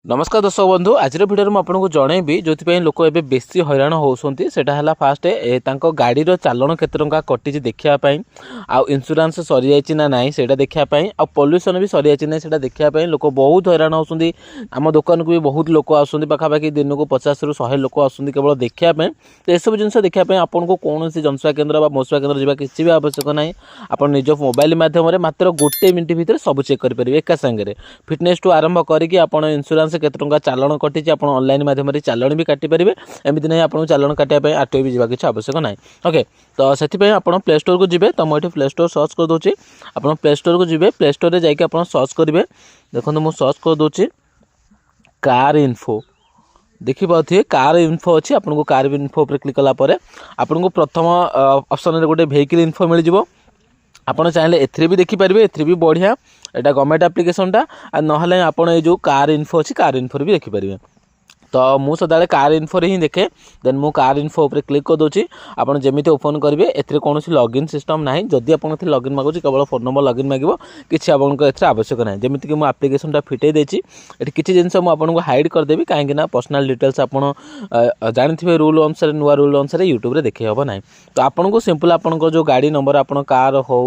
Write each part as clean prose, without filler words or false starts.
नमस्कार दर्शक बंधु आज भिडियो में आपको जनइबी जो लोक ए बेसी हैरान होती है फास्ट गाड़ी चालन केत टंका कटी देखापी आउ इन्शुरांस सरी जाइए ना नाई से देखापी आ पॉल्यूशन भी सरी जाइए ना देखापी लोक बहुत हैरान होती आम दुकान को भी बहुत लोक आसुँच पाखापाखि दिन को 50 ରୁ 100 लोक आसुँच केवल देखापी तो यू जिन देखापी आपको कौन जनसेवा केन्द्र मोसेवा केन्द्र जावा किसी भी आवश्यक ना आप निज मोबाइल मध्यम मात्र गोटे मिनिट भितर सब चेक करेंगे एका सांगे फिटनेस टू आरंभ करके आप इन्शुरांस केत टंका चालान कटी आप ऑनलाइन माध्यम चालान भी काटी पारे एमती नहीं आपको चालान काटापी आरटीओ भी जावा किसी आवश्यक ना ओके तो से आप प्ले स्टोर को जी तो मुझे प्ले स्टोर सर्च कर दूसरी आप प्ले स्टोर को जी प्ले स्टोर में जाकि आप सर्च करेंगे देखो मुझे सर्च कर दूसरी कार इन्फो देखिए कार इन्फो अच्छी आपको कार इन्फो पर क्लिक कलापर आपको प्रथम ऑप्शन में गोटे व्हीकल इन्फो मिल जाए आपड़ चाहिए एथरे भी देखिपारे एथरे भी बढ़िया यहाँ गवर्नमेंट एप्लिकेशनटा ना आप जो कार इन्फो अच्छी कार इन्फो भी देखिपारे तो मुझे सदा कार इन्फो ही देखे देन मु कार इन्फो पर क्लिक कर दूसरी आपड़ जमी ओपन करेंगे एथरे कौन लॉगिन सिस्टम ना जदि आपको लॉगिन मागुच केवल फोन नंबर लॉगिन मांगो किसी आपको एथरे आवश्यक ना जमीक मुझे आप्लिकेशनटा फिटे देती किसी जिनस मुझे हाइड करदेवी कहीं पर्सनल डिटेल्स आप जानते रूल अनुसार नुआ रूल अनुसार यूट्यूब देखे हम ना तो आपको सिंपल आपको जो गाड़ी नंबर आप कार हो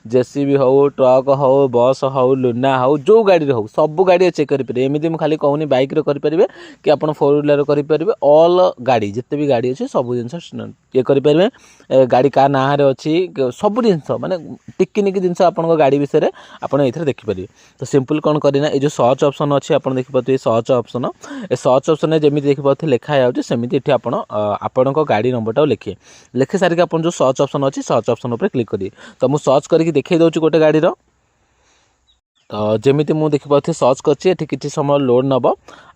जेसीबी हो ट्रक हो बस हो लुना हो जो गाड़ी हो सब गाड़ी चेक करेंगे एमती मुझे खाली कहूनी बाइक करेंगे कि आप फोर व्हीलर करेंगे ऑल गाड़ी जिते भी गाड़ी अच्छे सब जिन ये करेंगे गाड़ी का ना अच्छी सब जिन माने टिकनिक जिन आप गाड़ी विषय में आपड़ ये देखिपारे तो सिंपल कौन करना ये जो सर्च ऑप्शन अच्छी आप देखिए search option A search option में जमी देखिए लिखा जामती ये आपण गाड़ी नंबरटा लिखे लिखि सारिक आप जो सर्च ऑप्शन अच्छी सर्च ऑप्शन पर क्लिक करिए तो मुझे सर्च करके देखिए दूसरी गोटे गाड़ी तो जमी मुझे देखिए सर्च करछि किसी समय लोड नब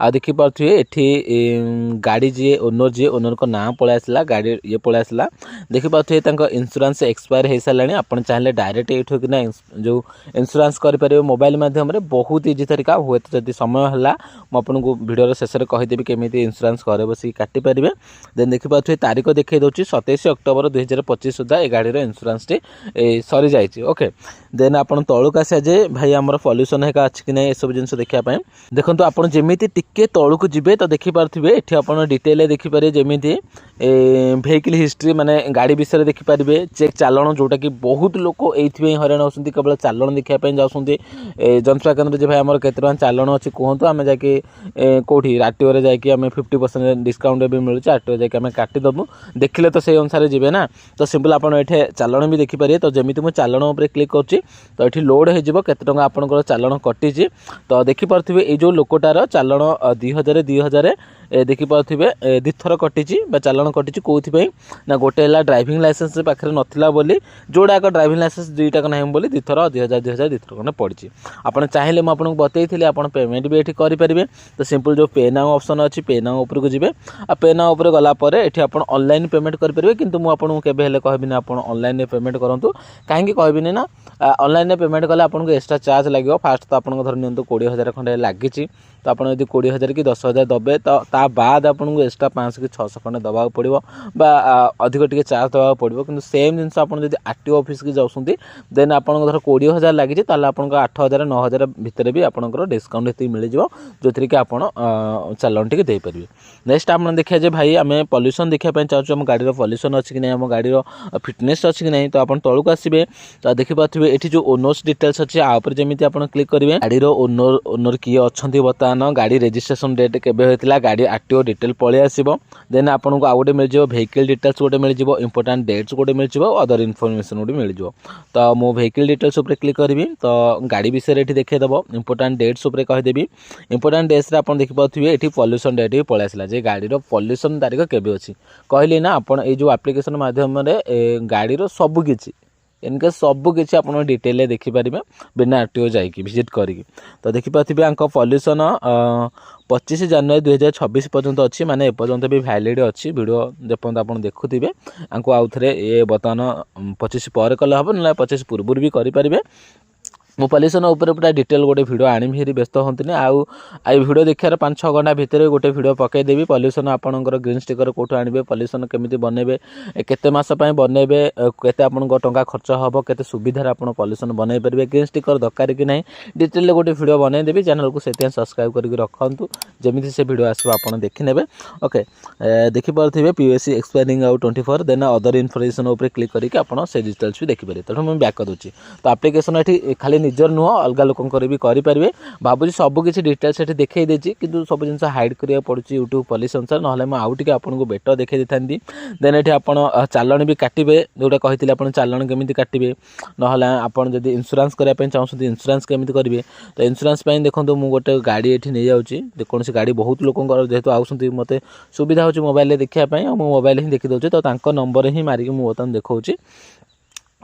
आ देखिपे ये गाड़ी जी ओनर को नाम पलि आसला गाड़ी ये पलि आसला देखिपे इन्शुरांस एक्सपायर हो सारे आप चाहिए डायरेक्ट ये कि जो इन्शुरांस करेंगे मोबाइल मध्यम बहुत इजी तरीका हुए तो जब समय है मुझे भिडियो शेष में कहीदेवी केमी इन्शुरांस घर बस काटिपारे देन देखिपे तारीख देखिए दूसरी 27 अक्टोबर 2025 सुधा ये गाड़ी इन्शुरांस सरी जाइए ओके देन आप तौक आसा जे भाई आम पॉल्यूशन है अच्छी कि नहीं ये सब जिन देखापी देखो आप जमी टिके तौक जी तो देखिपे ये आप डिटेल देखिपारे जमी व्हीकल हिस्ट्री माने गाड़ी विषय देखिपारे चेक चालान जोटा कि बहुत लोग ये हैरान होती केवल चालान देखापी जाऊँगी जनसेवा केन्द्र जे भाई आम के चालान अच्छी कहतु आम जाकि कौटी आरटीओ जाकि 50% डिस्काउंट भी मिलूँ आरटीओ जाकि आम काटिदेबू देखिले तो से अनुसार जी ना तो सिंपल आप ये चालान भी देखिपारे तो जमी मुझे चालान उपर क्लिक कर तो ये लोड हो केते टंका आपंकर चालान कटी तो देखिपे ये जो लोकटार चालान 2000 देखिपे दिथर कटी चालान कटी कौन ना गोटे है ड्राइविंग लाइसेंस पाखे नाला बोली जोड़ाक ड्राइविंग लाइसेंस दुईटा ना बोली दिथर 2000 दिथर खंडे पड़ी आपड़ चाहिए मुझे बतई आप पेमेंट भी ये करेंगे तो सिंपल जो पे नाउ ऑप्शन अच्छी पे नाउ उपर को जी आ पे नाउ उपर गलापर ये आप ऑनलाइन पेमेंट करेंगे कि मुझे केवे कहबी आप ऑनलाइन पेमेंट करूँ कहीं कहबी ना ऑनलाइन पेमेंट कले आपको एक्स्ट्रा चार्ज लगे फास्ट तो आपको धर नि 20,000 खंडे लगी तो आप 20,000 कि 10,000 दबे तो ता बाद आपको एक्स्ट्रा 500 कि 600 खंडे दवा पड़ो अधिक टे चार्ज दवा पड़ो कि सेम जिन आप आरटीओ ऑफिस की जाऊँगी देन आप धर 20,000 लगी आपको 8,000 9,000 भितर भी आपंकर डिस्काउंट ये मिल जाए जो थी कि आप चालान टी देपारे नेक्स्ट आप देखिए जे भाई आम पॉल्यूशन देखापी चाहूँ आम गाड़ी पॉल्यूशन अच्छी कि नहीं आम गाड़ी फिटनेस अच्छी कि नहीं तो आप तौक आसवे तो देखिपे ये जो ओनर्स डिटेल्स अच्छी आपर जमी आप क्लिक करेंगे गाड़ी ओनर किए अच्छा बर्तमान गाड़ी रजिस्ट्रेशन डेट केबे होता गाड़ी आरटीओ डिटेल पलि आसो देन आपको आउ गोटे मिल जाए व्हीकल डिटेल्स गोटे मिल जाए इंपोर्टाट डेट्स गोटे मिल जाए अदर इनफर्मेशन गोटे मिल जाए तो मो व्हीकल डिटेल्स उपर क्लिक करी तो गाड़ी विषय ये देखीदेव इंपोर्टाट डेट्स उपर कहीदेवी इंपोर्टाट डेट्स आप देखिपे ये पॉल्यूशन डेट भी पलि आसला जे गाड़ी पॉल्यूशन तारीख केबे अच्छी कहली ना आप जो एप्लिकेशन माध्यम गाड़ी सबकि इनके सबकि आप डिटेल देखिपारे बिना आरटीओ जाकि विजिट करी तो देखिपे पॉल्यूशन 25 जनवरी 2026 पर्यंत अच्छी माने एपर्यंत भी वैलिड अच्छी वीडियो जपर्यंत आप देखुवे आउ थे ये बर्तमान 25 पर कले हम ना 25 पूर्व भी करेंगे मु पॉल्यूशन उपर पूरा डिटेल गोटे वीडियो आनिमी हेरी व्यस्त हंतनी आउ वीडियो देखार 5-6 घंटा भितर गोटे वीडियो पकईदेवी पॉल्यूशन आपंकर ग्रीन स्टिकर कौटू आने पॉल्यूशन केमी बनइबे केते मास बनइबे केते आपन टंका खर्च हम केते सुविधार आप पॉल्यूशन बनई पारे ग्रीन स्टिकर दरकार कि नहीं डिटेल गोटे वीडियो बनईदेवी चैनल को से सब्सक्राइब करके रखु जमी से वीडियो आसो आप देखने ओके देखिपे पीयूएससी एक्सपायरिंग आउ 24 देन अदर इनफॉरमेशन उपर क्लिक करके आप से डिटेल्स भी देखिपारे तेणु मुझे बैक दूसरी तो आप्लिकेसन ये खाली निजर नुह अलग लोकंर भी करेंगे भावुँ सबकि डिटेल्स ये देखई देती कि सब जिन हाइड करा पड़ी यूट्यूब पॉलिसी अनुसार ना मुझे आउ आपको बेटर देखई था देन ये आप चालाण भी काटे जोटा कहते आप चालाण केमी काटे ना आप जब इंश्योरेंस करने चाहते इंश्योरेंस केमी करेंगे तो इंश्योरेंस देखो मुझे गोटे गाड़ी ये नहीं जाऊँगी कौन गाड़ी बहुत लोकर जेहतु आसती मत सुविधा हो मोबाइल देखापी मोबाइल ही देखीदे तो नंबर ही मारिक मुझे बर्तमान देखा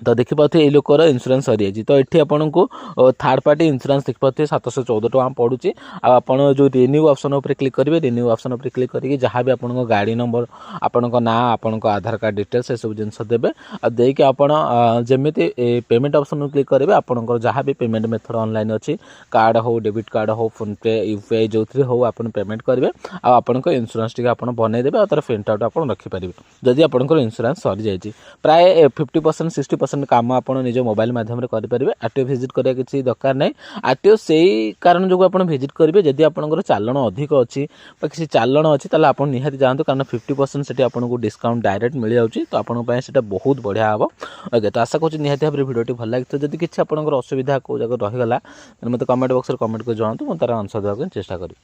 तो देखिपे ये लोकर इंश्योरेंस सरी जाए तो ये आपको थर्ड पार्टी इंश्योरेंस देखिपे 714 टका पड़ुची आप जो रिन्यू ऑप्शन उपर क्लिक करेंगे रिन्यू ऑप्शन उपर क्लिक करके जहाँ भी आपको गाड़ी नंबर आपण ना आपण आधार कार्ड डिटेल्स से सब जिन देवे आके आपमी पेमेंट ऑप्शन क्लिक करेंगे आपंकर जहाँ भी पेमेंट मेथड ऑनलाइन अच्छी कार्ड हो डेबिट कार्ड हो फोन पे यूपीआई जो थी हो आप पेमेंट करेंगे आपंक इंश्योरेंस टी आप बनईदेवे और तार प्रिंट आउट आप रखिपारे जदि आपंकर इंश्योरेंस सरी जाए प्राय 50% 60% काम आप निज मोबाइल मध्यम करेंगे आरटीओ विजिट करा किसी दरकार नहीं आरटीओ से कारण जो आप विजिट करेंगे जदि आपंकर चालाण अधिक अच्छी किसी चालाण अच्छी आप निहाती जातु कारण 50% से आपको डिस्काउंट डायरेक्ट मिल जाऊँगी तो आपंपाई से बहुत बढ़िया हम ओके तो आशा करूँ निहाती भाव भिडियो भल लगे तो जब किसी आपंकर असुविधा कौ जगह रहीगला मतलब कमेंट बॉक्स में कमेंट कर जनातु तार आंसर देवाक चेष्टा करी।